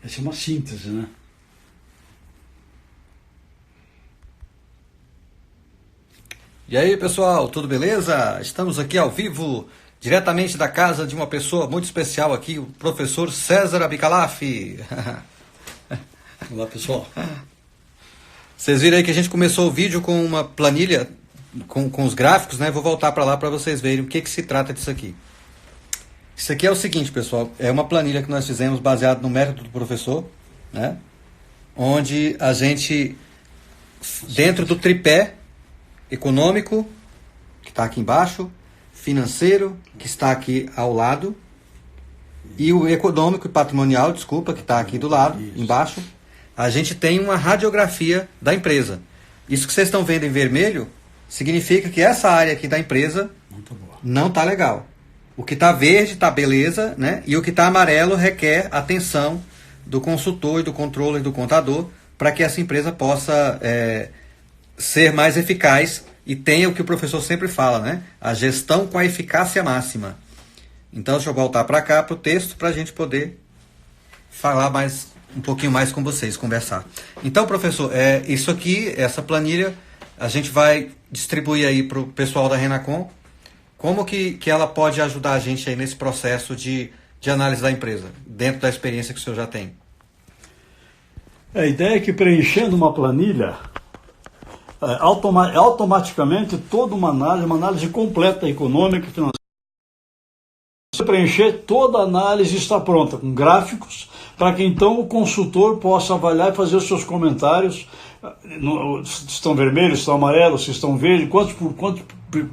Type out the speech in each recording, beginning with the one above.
Essa é uma síntese, né? E aí, pessoal, tudo beleza? Estamos aqui ao vivo, diretamente da casa de uma pessoa muito especial aqui, o professor César Abicalaf. Olá, pessoal. Vocês viram aí que a gente começou o vídeo com uma planilha, com os gráficos, né? Vou voltar para lá para vocês verem o que se trata disso aqui. Isso aqui é o seguinte, pessoal, é uma planilha que nós fizemos baseado no método do professor, né? Onde a gente, dentro do tripé econômico, que está aqui embaixo, financeiro, que está aqui ao lado, e o econômico e patrimonial, desculpa, que está aqui do lado, embaixo, a gente tem uma radiografia da empresa. Isso que vocês estão vendo em vermelho significa que essa área aqui da empresa não está legal. O que está verde está beleza, né? E o que está amarelo requer atenção do consultor, do controller, do contador, para que essa empresa possa ser mais eficaz e tenha o que o professor sempre fala, né? A gestão com a eficácia máxima. Então, deixa eu voltar para cá, para o texto, para a gente poder falar um pouquinho mais com vocês, conversar. Então, professor, isso aqui, essa planilha, a gente vai distribuir aí para o pessoal da Renacom. Como que ela pode ajudar a gente aí nesse processo de análise da empresa, dentro da experiência que o senhor já tem? A ideia é que preenchendo uma planilha, automaticamente toda uma análise completa econômica e financeira. Se preencher, toda a análise está pronta, com gráficos, para que então o consultor possa avaliar e fazer os seus comentários. Se estão vermelhos, se estão amarelos, se estão verdes, quanto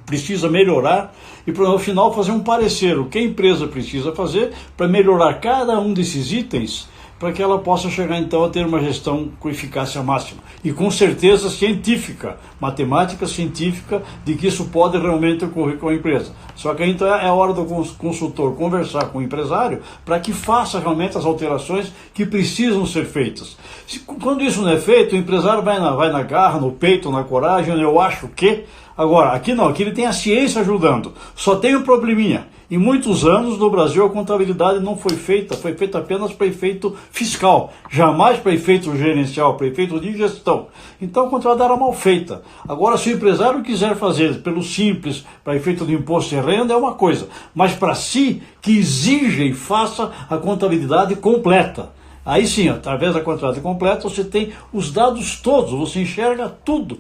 precisa melhorar, e para no final fazer um parecer, o que a empresa precisa fazer para melhorar cada um desses itens, para que ela possa chegar então a ter uma gestão com eficácia máxima e com certeza científica, matemática científica, de que isso pode realmente ocorrer com a empresa. Só que então é a hora do consultor conversar com o empresário para que faça realmente as alterações que precisam ser feitas. Quando isso não é feito, o empresário vai na garra, no peito, na coragem, eu acho que... Agora, aqui não, aqui ele tem a ciência ajudando, só tem um probleminha. Em muitos anos no Brasil a contabilidade não foi feita apenas para efeito fiscal, jamais para efeito gerencial, para efeito de gestão. Então a contabilidade era mal feita. Agora, se o empresário quiser fazer pelo simples, para efeito de imposto de renda, é uma coisa, mas para si, que exija e faça a contabilidade completa. Aí sim, através da contabilidade completa, você tem os dados todos, você enxerga tudo.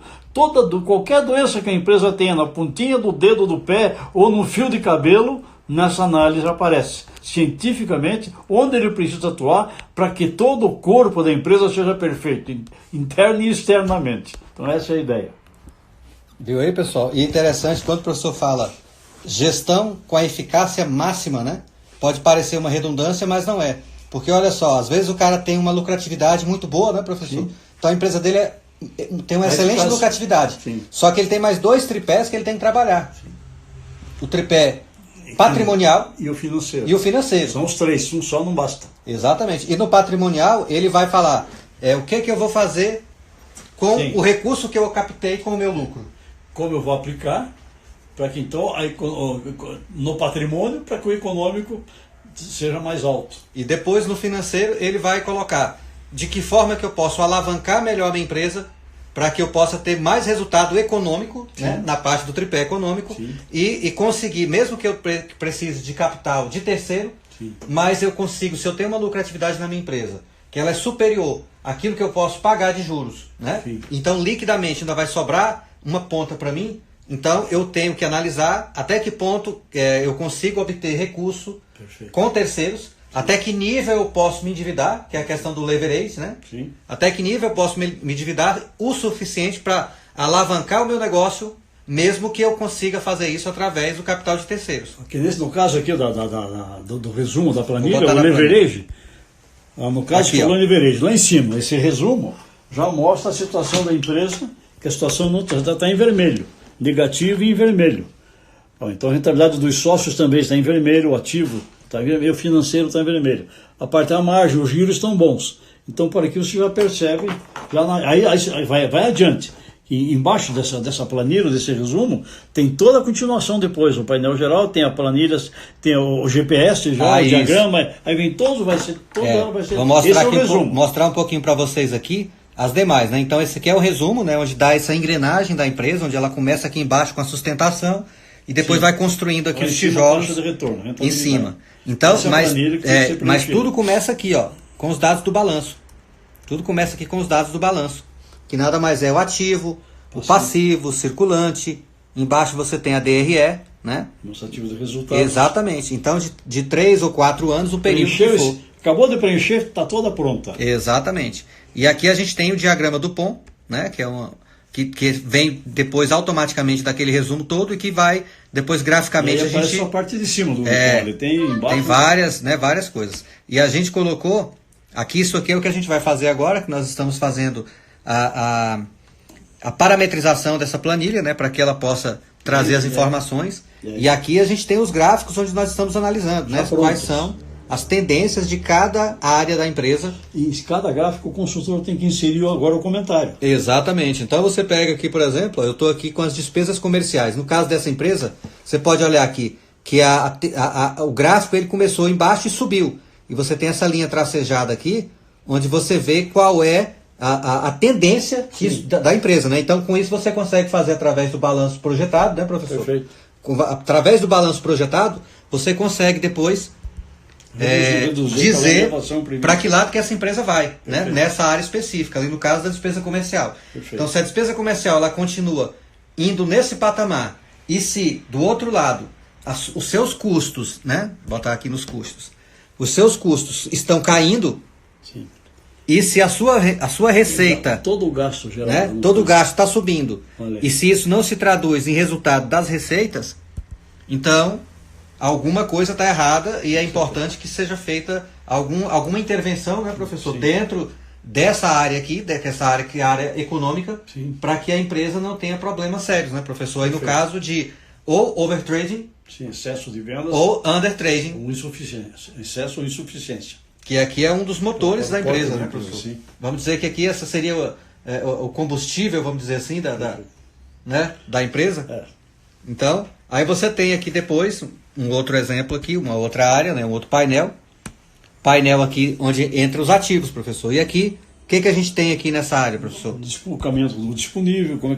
Qualquer doença que a empresa tenha na pontinha do dedo do pé ou no fio de cabelo, nessa análise aparece cientificamente onde ele precisa atuar para que todo o corpo da empresa seja perfeito, interno e externamente. Então essa é a ideia. Viu aí, pessoal? E interessante, quando o professor fala gestão com a eficácia máxima, né? Pode parecer uma redundância, mas não é. Porque olha só, às vezes o cara tem uma lucratividade muito boa, né, professor? Sim. Então a empresa dele tem uma excelente lucratividade. Sim. Só que ele tem mais dois tripés que ele tem que trabalhar. Sim. O tripé patrimonial e o financeiro. E o financeiro. São os três, um só não basta. Exatamente. E no patrimonial ele vai falar o que eu vou fazer com o recurso que eu captei com o meu lucro. Como eu vou aplicar para que então no patrimônio, para que o econômico seja mais alto. E depois no financeiro ele vai colocar de que forma que eu posso alavancar melhor a minha empresa para que eu possa ter mais resultado econômico, né, na parte do tripé econômico e conseguir, mesmo que eu precise de capital de terceiro, mas eu consigo, se eu tenho uma lucratividade na minha empresa, que ela é superior àquilo que eu posso pagar de juros, né? Então liquidamente ainda vai sobrar uma ponta para mim, então eu tenho que analisar até que ponto eu consigo obter recurso com terceiros, até que nível eu posso me endividar, que é a questão do leverage, né? Sim. Até que nível eu posso me endividar o suficiente para alavancar o meu negócio, mesmo que eu consiga fazer isso através do capital de terceiros. No caso aqui do resumo da planilha, o leverage, no caso do leverage, lá em cima, esse resumo já mostra a situação da empresa, que a situação está em vermelho, negativo e em vermelho. Então a rentabilidade dos sócios também está em vermelho, o ativo está em vermelho, o financeiro está em vermelho. A parte da margem, os giros estão bons. Então por aqui você já percebe, aí vai adiante. E embaixo dessa planilha, desse resumo, tem toda a continuação depois. O painel geral tem a planilha, tem o GPS já, o diagrama, aí vem todo, vai ser, todo vai ser. Vou mostrar esse aqui, é o resumo. mostrar um pouquinho para vocês aqui as demais, né? Então esse aqui é o resumo, né? Onde dá essa engrenagem da empresa, onde ela começa aqui embaixo com a sustentação e depois vai construindo aqui os tijolos de retorno, então, em cima. Então, mas tudo começa aqui, ó, com os dados do balanço. Tudo começa aqui com os dados do balanço, que nada mais é o ativo, o passivo, o circulante. Embaixo você tem a DRE, né? Os ativos de resultados. Exatamente. Então, de 3 ou 4 anos, o período que for. Acabou de preencher, está toda pronta. Exatamente. E aqui a gente tem o diagrama do POM, né? Que é que vem depois automaticamente daquele resumo todo e que vai depois graficamente a gente só a parte de cima do ele tem embaixo, tem várias coisas. E a gente colocou aqui, isso aqui é o que a gente vai fazer agora, que nós estamos fazendo a parametrização dessa planilha, né, para que ela possa trazer as informações. E aqui a gente tem os gráficos onde nós estamos analisando, né, quais são as tendências de cada área da empresa. E em cada gráfico o consultor tem que inserir agora o comentário. Exatamente. Então você pega aqui, por exemplo, eu estou aqui com as despesas comerciais. No caso dessa empresa, você pode olhar aqui que o gráfico ele começou embaixo e subiu. E você tem essa linha tracejada aqui, onde você vê qual é a tendência da empresa, né? Então com isso você consegue fazer através do balanço projetado, né, professor? Perfeito. Através do balanço projetado, você consegue depois dizer para que lado que essa empresa vai, né? Nessa área específica, ali no caso da despesa comercial. Perfeito. Então, se a despesa comercial ela continua indo nesse patamar e se do outro lado os seus custos, né? Vou botar aqui nos custos, os seus custos estão caindo, sim. E se a sua receita, todo o gasto geral, né? Todo o gasto está subindo, e se isso não se traduz em resultado das receitas, então alguma coisa está errada e é importante que seja feita alguma intervenção, né, professor, dentro dessa área aqui, dessa área que é a área econômica, para que a empresa não tenha problemas sérios, né, professor? Aí no caso de ou overtrading, excesso de vendas, ou undertrading, ou insuficiência, excesso ou insuficiência. Que aqui é um dos motores da empresa, né, professor? Sim. Vamos dizer que aqui essa seria o combustível, vamos dizer assim, da empresa. É. Então, aí você tem aqui depois um outro exemplo aqui, uma outra área, né, um outro painel. Painel aqui onde entra os ativos, professor. E aqui, o que a gente tem aqui nessa área, professor? O caminho do disponível, como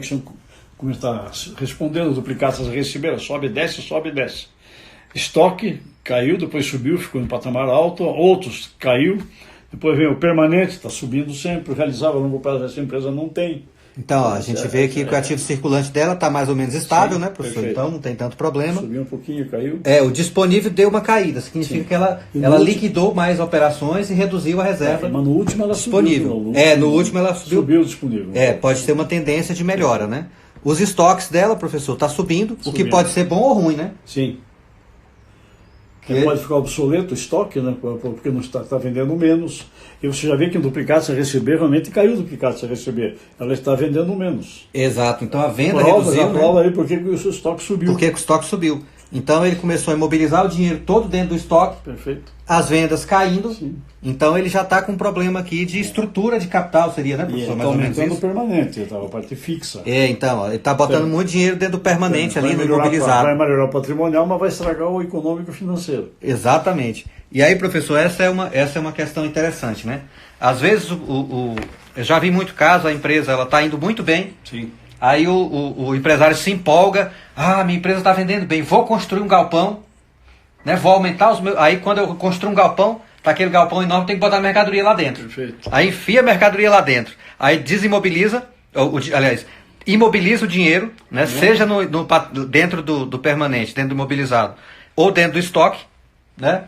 está respondendo, duplicadas a receber, sobe e desce, sobe e desce. Estoque caiu, depois subiu, ficou em patamar alto, outros caiu, depois vem o permanente, está subindo sempre, realizável a longo prazo essa empresa não tem. Então, ó, a gente vê aqui que o ativo circulante dela está mais ou menos estável, né, professor? Perfeito. Então não tem tanto problema. Subiu um pouquinho, caiu. O disponível deu uma caída, significa que ela liquidou mais operações e reduziu a reserva mas no último ela disponível. Subiu. No último ela subiu o disponível. Pode ter uma tendência de melhora, né? Os estoques dela, professor, está subindo, o que pode ser bom ou ruim, né? Sim. Pode ficar obsoleto o estoque, né? Porque não está vendendo menos. E você já vê que em duplicados a receber, realmente caiu o duplicado a receber. Ela está vendendo menos. Exato, então a venda reduziu. Prova aí porque o seu estoque subiu. Porque o estoque subiu. Então ele começou a imobilizar o dinheiro todo dentro do estoque. Perfeito. As vendas caindo. Sim. Então ele já está com um problema aqui de estrutura de capital, seria, né, professor? Mais ou menos isso. Permanente, a parte fixa. Então, ó, ele está botando muito dinheiro dentro do permanente ali, no imobilizado. Vai melhorar o patrimonial, mas vai estragar o econômico e financeiro. Exatamente. E aí, professor, essa é uma questão interessante, né? Às vezes, eu já vi muito caso, a empresa ela está indo muito bem. Sim. Aí o empresário se empolga, minha empresa está vendendo bem, vou construir um galpão, né? Vou aumentar os meus. Aí quando eu construo um galpão, tá aquele galpão enorme, tem que botar a mercadoria lá dentro. Perfeito. Aí enfia a mercadoria lá dentro. Aí desimobiliza, imobiliza o dinheiro, né? Seja dentro do permanente, dentro do imobilizado, ou dentro do estoque, né?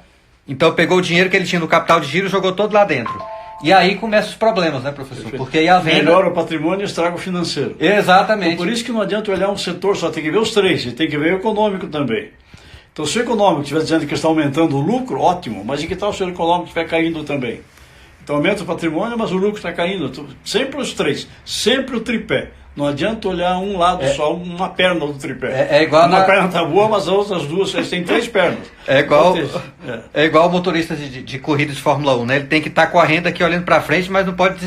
Então pegou o dinheiro que ele tinha no capital de giro e jogou todo lá dentro. E aí começam os problemas, né, professor? Perfeito. Porque aí a venda... Melhora o patrimônio e estraga o financeiro. Exatamente. Então, por isso que não adianta olhar um setor, só tem que ver os três, e tem que ver o econômico também. Então, se o econômico estiver dizendo que está aumentando o lucro, ótimo, mas e que tal se o econômico estiver caindo também? Então, aumenta o patrimônio, mas o lucro está caindo. Sempre os três, sempre o tripé. Não adianta olhar um lado só, uma perna do tripé. É igual uma perna está boa, mas as outras duas, eles têm três pernas. É igual o motorista de corrida de Fórmula 1, né? Ele tem que estar correndo aqui olhando para frente, mas não pode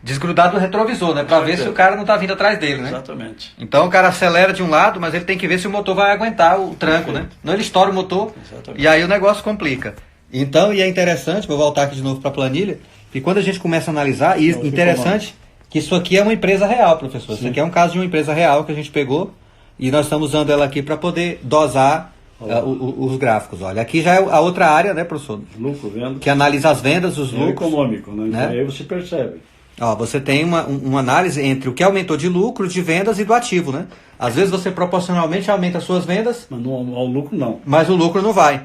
desgrudar do retrovisor, né? Para ver se o cara não está vindo atrás dele, né? Exatamente. Então o cara acelera de um lado, mas ele tem que ver se o motor vai aguentar o tranco, né? Não, ele estoura o motor. Exatamente. E aí o negócio complica. Então, e é interessante, vou voltar aqui de novo para a planilha, que quando a gente começa a analisar, e interessante que isso aqui é uma empresa real, professor. Sim. Isso aqui é um caso de uma empresa real que a gente pegou e nós estamos usando ela aqui para poder dosar os gráficos. Olha, aqui já é a outra área, né, professor? Lucro, venda. Que analisa as vendas, os lucros. Econômico, né? Então aí você percebe. Ó, você tem uma análise entre o que aumentou de lucro, de vendas e do ativo, né? Às vezes você proporcionalmente aumenta as suas vendas, mas ao lucro não. Mas o lucro não vai.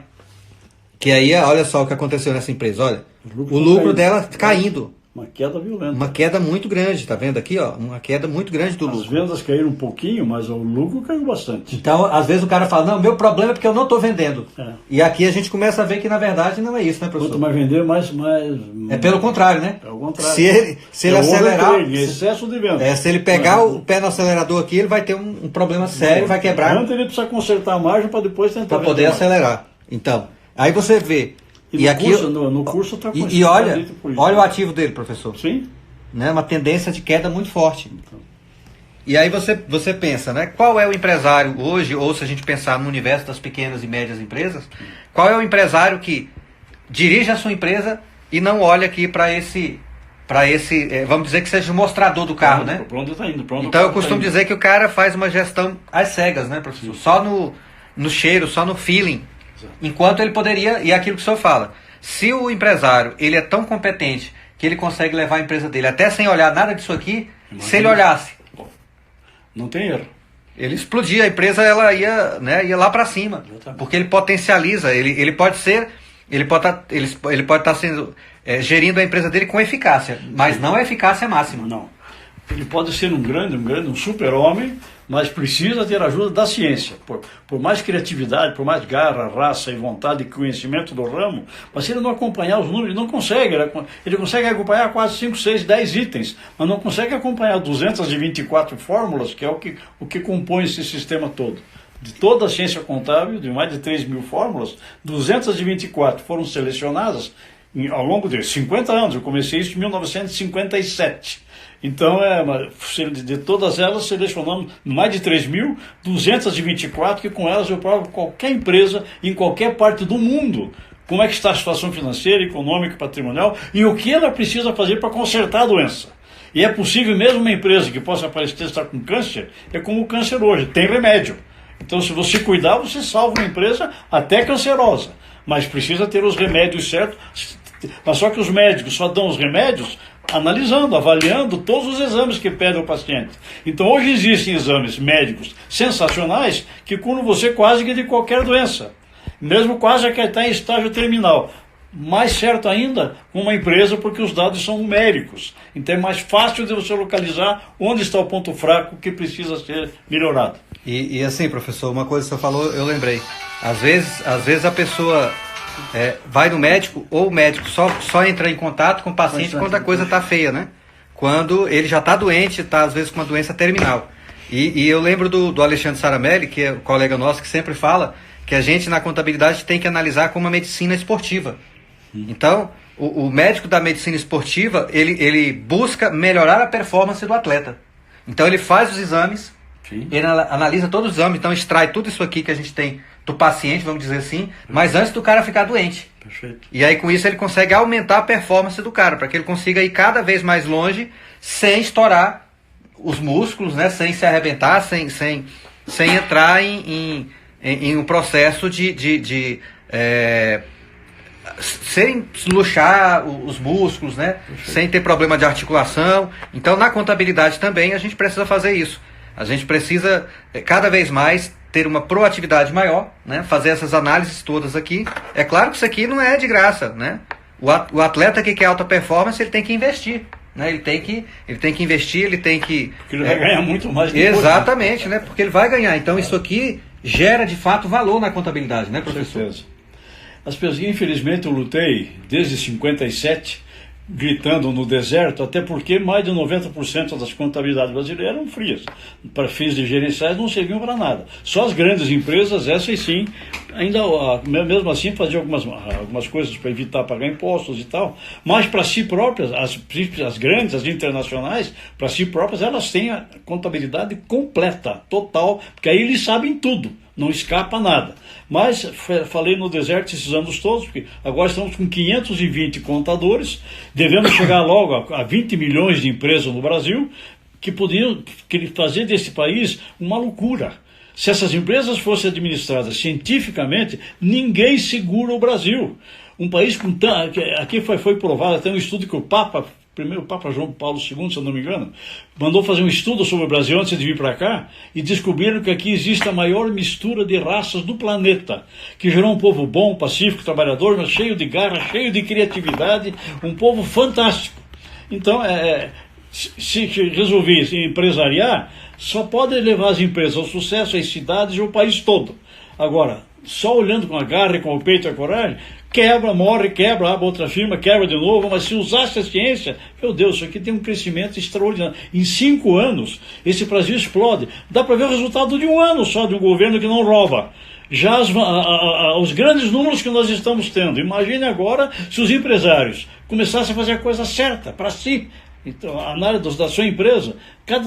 Que aí, olha só o que aconteceu nessa empresa, olha. O lucro dela caindo. Uma queda violenta. Uma queda muito grande, tá vendo aqui, ó? Uma queda muito grande do lucro. As vendas caíram um pouquinho, mas o lucro caiu bastante. Então, às vezes o cara fala, não, meu problema é porque eu não estou vendendo. E aqui a gente começa a ver que na verdade não é isso, né, professor? Quanto mais vender, mais... É pelo contrário, né? É o contrário. Se ele acelerar... excesso de venda. Se ele pegar o pé no acelerador aqui, ele vai ter um problema sério, vai quebrar. Antes ele precisa consertar a margem para depois tentar para poder acelerar. Então, aí você vê... E aqui, no curso está com e olha o ativo dele, professor. Sim. Né, uma tendência de queda muito forte. Então. E aí você pensa, né? Qual é o empresário hoje, ou se a gente pensar no universo das pequenas e médias empresas, qual é o empresário que dirige a sua empresa e não olha aqui para esse, vamos dizer que seja o mostrador do carro, né? Para onde está indo? Então eu costumo dizer que o cara faz uma gestão às cegas, né, professor? Sim. Só no cheiro, só no feeling. Exato. Enquanto ele poderia, e é aquilo que o senhor fala, se o empresário ele é tão competente que ele consegue levar a empresa dele até sem olhar nada disso aqui, se ele olhasse, não tem erro. Ele explodia, a empresa ela ia lá para cima, porque ele potencializa, ele pode estar sendo gerindo a empresa dele com eficácia, mas não é eficácia máxima. Não. Ele pode ser um super-homem, mas precisa ter a ajuda da ciência. Por mais criatividade, por mais garra, raça e vontade e conhecimento do ramo, mas se ele não acompanhar os números, ele não consegue. Ele consegue acompanhar quase 5, 6, 10 itens, mas não consegue acompanhar 224 fórmulas, que é o que compõe esse sistema todo. De toda a ciência contábil, de mais de 3.000 fórmulas, 224 foram selecionadas ao longo de 50 anos. Eu comecei isso em 1957. Então, de todas elas, selecionamos mais de 3.224, que com elas eu provo qualquer empresa, em qualquer parte do mundo, como é que está a situação financeira, econômica, patrimonial, e o que ela precisa fazer para consertar a doença. E é possível mesmo uma empresa que possa parecer estar com câncer, é como o câncer hoje, tem remédio. Então, se você cuidar, você salva uma empresa até cancerosa, mas precisa ter os remédios certos. Mas só que os médicos só dão os remédios analisando, avaliando todos os exames que pede ao paciente. Então hoje existem exames médicos sensacionais que curam você quase que de qualquer doença, mesmo quase que está em estágio terminal. Mais certo ainda com uma empresa, porque os dados são numéricos. Então é mais fácil de você localizar onde está o ponto fraco que precisa ser melhorado. E assim, professor, uma coisa que você falou, eu lembrei. Às vezes a pessoa vai no médico, ou o médico só entra em contato com o paciente quando a coisa está feia, né? Quando ele já está doente, está às vezes com uma doença terminal. E eu lembro do Alexandre Saramelli, que é um colega nosso, que sempre fala que a gente na contabilidade tem que analisar como uma medicina esportiva. Então, o médico da medicina esportiva, ele busca melhorar a performance do atleta. Então ele faz os exames, ele analisa todos os exames, então extrai tudo isso aqui que a gente tem do paciente, vamos dizer assim, mas antes do cara ficar doente. Perfeito. E aí com isso ele consegue aumentar a performance do cara, para que ele consiga ir cada vez mais longe, sem estourar os músculos, né, sem se arrebentar, sem entrar em um processo sem luxar os músculos, né? Sem ter problema de articulação. Então, na contabilidade também a gente precisa fazer isso. A gente precisa cada vez mais ter uma proatividade maior, né? Fazer essas análises todas aqui. É claro que isso aqui não é de graça, né? O atleta que quer alta performance, ele tem que investir, né? Ele tem que investir, ele tem que... Porque ele vai ganhar muito mais depois. Exatamente, né? Porque ele vai ganhar. Então, isso aqui gera, de fato, valor na contabilidade, né, professor? Com certeza. As pessoas, infelizmente, eu lutei desde 57 gritando no deserto, até porque mais de 90% das contabilidades brasileiras eram frias. Para fins de gerenciais não serviam para nada. Só as grandes empresas, essas sim, ainda mesmo assim faziam algumas coisas para evitar pagar impostos e tal, mas para si próprias, as grandes, as internacionais, para si próprias, elas têm a contabilidade completa, total, porque aí eles sabem tudo. Não escapa nada. Mas falei no deserto esses anos todos, porque agora estamos com 520 contadores, devemos chegar logo a 20 milhões de empresas no Brasil, que poderiam fazer desse país uma loucura. Se essas empresas fossem administradas cientificamente, ninguém segura o Brasil. Um país com aqui foi provado, até um estudo que o primeiro Papa João Paulo II, se eu não me engano, mandou fazer um estudo sobre o Brasil antes de vir para cá e descobriram que aqui existe a maior mistura de raças do planeta, que gerou um povo bom, pacífico, trabalhador, mas cheio de garra, cheio de criatividade, um povo fantástico. Então, se resolver empresariar, só pode levar as empresas ao sucesso, as cidades e o país todo. Agora, só olhando com a garra e com o peito e a coragem, quebra, morre, quebra, abre outra firma, quebra de novo, mas se usasse a ciência, meu Deus, isso aqui tem um crescimento extraordinário. Em 5 anos, esse Brasil explode. Dá para ver o resultado de 1 ano só de um governo que não rouba. Já os grandes números que nós estamos tendo. Imagine agora se os empresários começassem a fazer a coisa certa para si. Então, a área da sua empresa,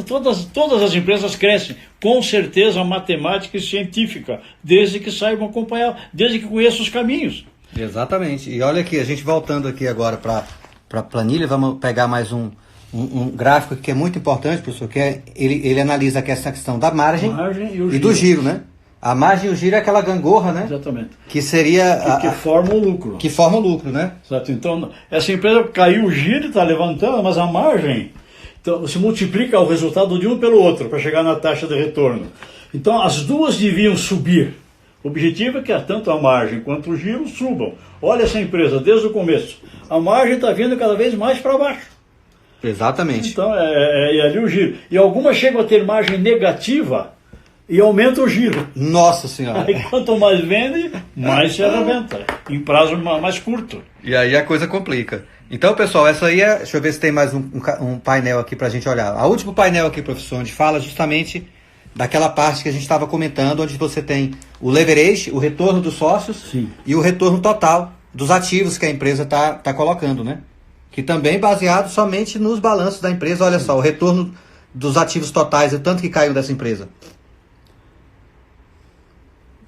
todas as empresas crescem, com certeza a matemática e científica, desde que saibam acompanhar, desde que conheçam os caminhos. Exatamente. E olha aqui, a gente voltando aqui agora para a planilha, vamos pegar mais um gráfico que é muito importante, professor, que ele analisa essa questão da margem e do giro, né? A margem e o giro é aquela gangorra, né? Exatamente. Que seria... Que forma o lucro. Que forma o lucro, né? Exato. Então, essa empresa caiu o giro, está levantando, mas a margem... Então, você multiplica o resultado de um pelo outro para chegar na taxa de retorno. Então, as duas deviam subir. O objetivo é que tanto a margem quanto o giro subam. Olha essa empresa, desde o começo. A margem está vindo cada vez mais para baixo. Exatamente. Então, é ali o giro. E algumas chegam a ter margem negativa e aumenta o giro. Nossa Senhora! Aí quanto mais vende, mais se arrebenta. Em prazo mais curto. E aí a coisa complica. Então, pessoal, essa aí é... Deixa eu ver se tem mais um painel aqui para a gente olhar. O último painel aqui, professor, onde fala justamente daquela parte que a gente estava comentando, onde você tem o leverage, o retorno dos sócios. Sim. E o retorno total dos ativos que a empresa está colocando, né? Que também baseado somente nos balanços da empresa. Olha só, o retorno dos ativos totais, o tanto que caiu dessa empresa.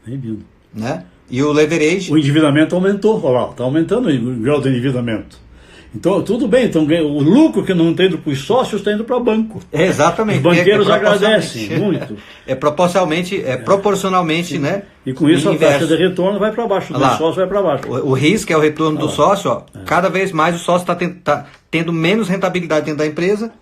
Bem-vindo. Né? E o leverage... O endividamento aumentou, olha lá, está aumentando o grau de endividamento. Então, tudo bem, então, o lucro que não está indo para os sócios está indo para o banco. Exatamente. Os banqueiros agradecem muito. Proporcionalmente, né? E com isso a taxa de retorno vai para baixo, o sócio vai para baixo. O risco é o retorno do sócio, ó, cada vez mais o sócio está tendo menos rentabilidade dentro da empresa,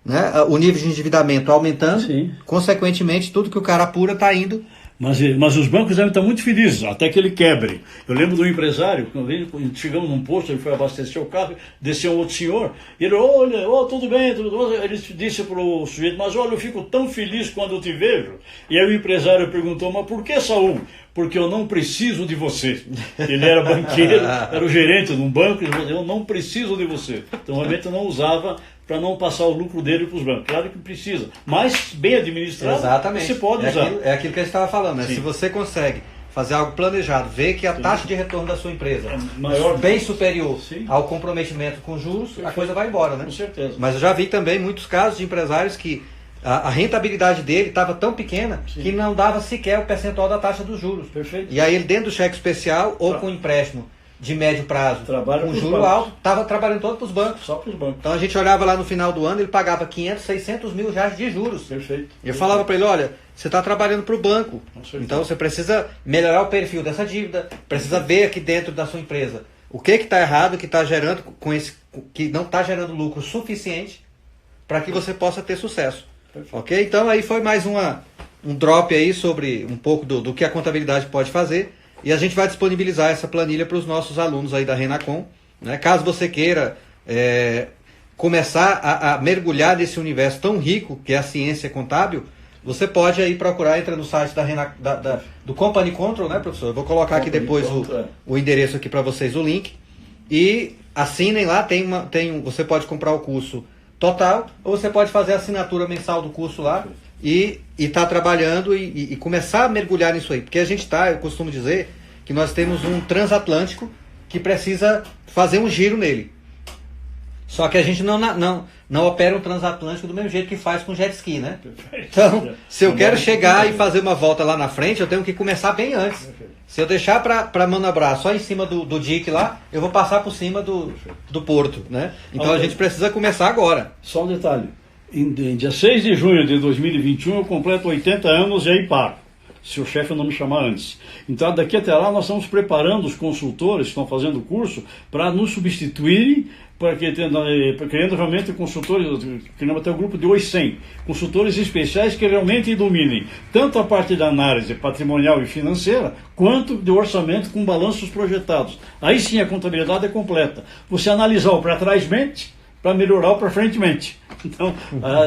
né? O nível de endividamento aumentando, sim. Consequentemente, tudo que o cara apura está indo. Mas os bancos devem estar muito felizes, até que ele quebre. Eu lembro de um empresário, quando chegamos num posto, ele foi abastecer o carro, desceu um outro senhor, e ele, olha, tudo bem, ele disse para o sujeito, mas olha, eu fico tão feliz quando eu te vejo. E aí o empresário perguntou, mas por que, Saul? Porque eu não preciso de você. Ele era banqueiro, era o gerente de um banco, ele falou, eu não preciso de você. Então, realmente, eu não usava para não passar o lucro dele para os bancos. Claro que precisa, mas bem administrado, exatamente. Se pode usar. É aquilo que a gente estava falando, né? Se você consegue fazer algo planejado, ver que a taxa de retorno da sua empresa é maior, bem superior ao comprometimento com juros, perfeito. A coisa vai embora, né? Com certeza. Mas eu já vi também muitos casos de empresários que a rentabilidade dele estava tão pequena, sim, que não dava sequer o percentual da taxa dos juros. Perfeito. E aí ele, dentro do cheque especial ou com empréstimo de médio prazo, com juro alto, estava trabalhando todo para os bancos. Só para os bancos. Então a gente olhava lá no final do ano, ele pagava 500, 600 mil reais de juros. Perfeito. E eu falava para ele, olha, você está trabalhando para o banco, então você precisa melhorar o perfil dessa dívida, precisa ver aqui dentro da sua empresa o que está errado, que está gerando que não está gerando lucro suficiente para que você possa ter sucesso. Perfeito. Ok? Então aí foi mais um drop aí sobre um pouco do que a contabilidade pode fazer. E a gente vai disponibilizar essa planilha para os nossos alunos aí da Renacom, né? Caso você queira começar a mergulhar nesse universo tão rico que é a ciência contábil, você pode aí procurar, entra no site do Company Control, né, professor? Eu vou colocar aqui depois o endereço aqui para vocês, o link. E assinem lá, você pode comprar o curso total, ou você pode fazer a assinatura mensal do curso lá e tá trabalhando e começar a mergulhar nisso aí. Porque a gente eu costumo dizer que nós temos um transatlântico que precisa fazer um giro nele. Só que a gente não opera um transatlântico do mesmo jeito que faz com jet ski, né? Então, se eu quero chegar e fazer uma volta lá na frente, eu tenho que começar bem antes. Se eu deixar para manobrar só em cima do dique lá, eu vou passar por cima do porto, né? Então a gente precisa começar agora. Só um detalhe. Em dia 6 de junho de 2021 eu completo 80 anos e aí paro, se o chefe não me chamar antes. Então daqui até lá nós estamos preparando os consultores que estão fazendo o curso para nos substituírem, criando realmente consultores, criando até o grupo de 800 consultores especiais que realmente dominem tanto a parte da análise patrimonial e financeira, quanto de orçamento com balanços projetados. Aí sim a contabilidade é completa. Você analisar o para trás-mente para melhorar o para frente-mente. Então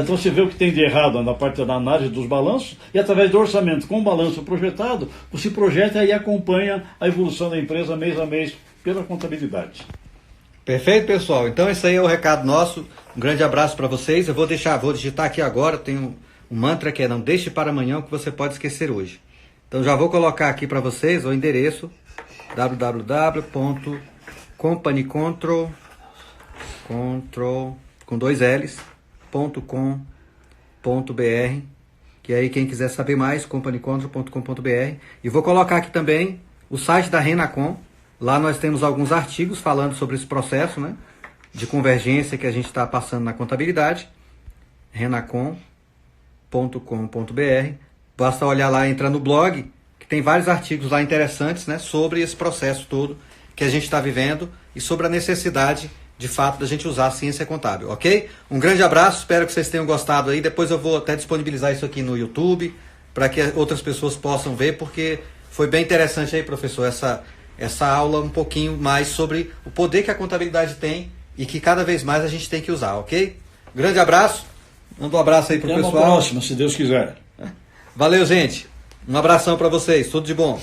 você vê o que tem de errado na parte da análise dos balanços e através do orçamento com o balanço projetado, você projeta e acompanha a evolução da empresa mês a mês pela contabilidade. Perfeito, pessoal. Então esse aí é o recado nosso. Um grande abraço para vocês. Eu vou digitar aqui agora, tem um mantra que é: não deixe para amanhã o que você pode esquecer hoje. Então já vou colocar aqui para vocês o endereço www.companycontrol com 2 L's.com.br, que aí quem quiser saber mais, companycontrol.com.br. E vou colocar aqui também o site da Renacom. Lá nós temos alguns artigos falando sobre esse processo, né, de convergência que a gente está passando na contabilidade. Renacom.com.br. Basta olhar lá, entrar no blog, que tem vários artigos lá interessantes, né, sobre esse processo todo que a gente está vivendo e sobre a necessidade, de fato, da gente usar a ciência contábil, ok? Um grande abraço, espero que vocês tenham gostado aí. Depois eu vou até disponibilizar isso aqui no YouTube, para que outras pessoas possam ver, porque foi bem interessante aí, professor, essa aula um pouquinho mais sobre o poder que a contabilidade tem e que cada vez mais a gente tem que usar, ok? Grande abraço, manda um abraço aí pro pessoal. Até uma próxima, se Deus quiser. Valeu, gente. Um abração para vocês, tudo de bom.